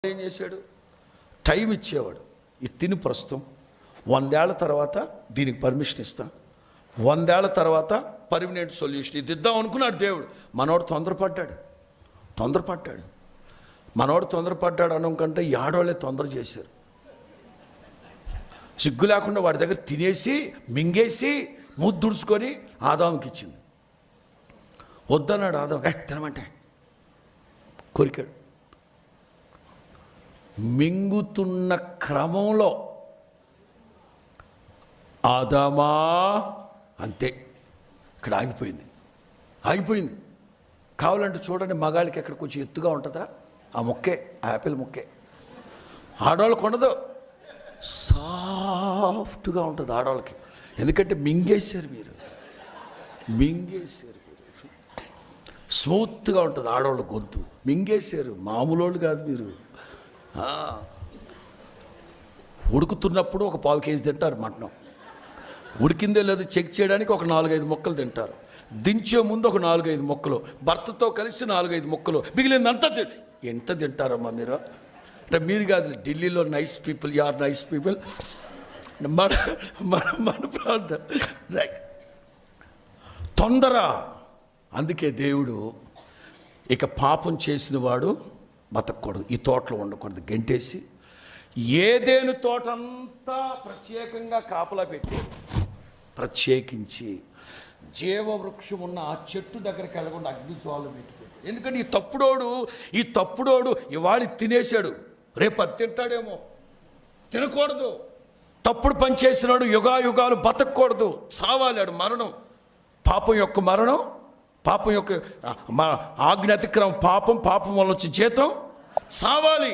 ఏం చేశాడు? టైం ఇచ్చేవాడు. ఇది తిని ప్రస్తుతం 100 ఏళ్ల తర్వాత దీనికి పర్మిషన్ ఇస్తాం, 100 ఏళ్ల తర్వాత పర్మనెంట్ సొల్యూషన్ ఇది ఇద్దాం అనుకున్నాడు దేవుడు. మనోడు తొందరపడ్డాడు అనడం కంటే ఈ ఆడవాళ్ళే తొందర చేశారు. సిగ్గు లేకుండా వాడి దగ్గర తినేసి మింగేసి ముద్దుడుచుకొని ఆదాముకి ఇచ్చింది. వద్దన్నాడు ఆదాం, తినమంటే కొరికాడు. మింగుతున్న క్రమంలో ఆదామా అంతే, ఇక్కడ ఆగిపోయింది. కావాలంటే చూడండి, మగాళ్ళకి ఎక్కడ కొంచెం ఎత్తుగా ఉంటుందా ఆ మొక్కే, యాపిల్ మొక్కే. ఆడవాళ్ళకి ఉండదు, సాఫ్ట్గా ఉంటుంది ఆడవాళ్ళకి. ఎందుకంటే మింగేశారు మీరు, స్మూత్గా ఉంటుంది ఆడవాళ్ళ గొంతు. మింగేశారు, మామూలు వాళ్ళు కాదు మీరు. ఉడుకుతున్నప్పుడు ఒక 1/4 కేజీ తింటారు మటనం, ఉడికిందో లేదో చెక్ చేయడానికి ఒక 4-5 ముక్కలు తింటారు, దించే ముందు ఒక 4-5 ముక్కలు, భర్తతో కలిసి 4-5 ముక్కలు, మిగిలినంతా ఎంత తింటారమ్మా మీరు? అంటే మీరు కాదు, ఢిల్లీలో నైస్ పీపుల్, యార్ నైస్ పీపుల్. మన ప్రాంతం తొందర. అందుకే దేవుడు ఇక పాపం చేసిన వాడు బతకూడదు, ఈ తోటలో ఉండకూడదు, గెంటేసి ఏదేను తోటంతా ప్రత్యేకంగా కాపలా పెట్టి ప్రత్యేకించి జీవవృక్షం ఉన్న ఆ చెట్టు దగ్గరికి వెళ్ళకుండా అగ్నిజ్వాలు పెట్టుకుంటాడు. ఎందుకంటే ఈ తప్పుడోడు ఇవాళ తినేశాడు, రేపు అది తింటాడేమో. తినకూడదు. తప్పుడు పని చేసినాడు యుగాలు బతకూడదు, చావాలి. మరణం, పాపం యొక్క మరణం, పాపం యొక్క ఆజ్ఞ అతిక్రమం, పాపం వల్ల వచ్చే జీతం చావాలి.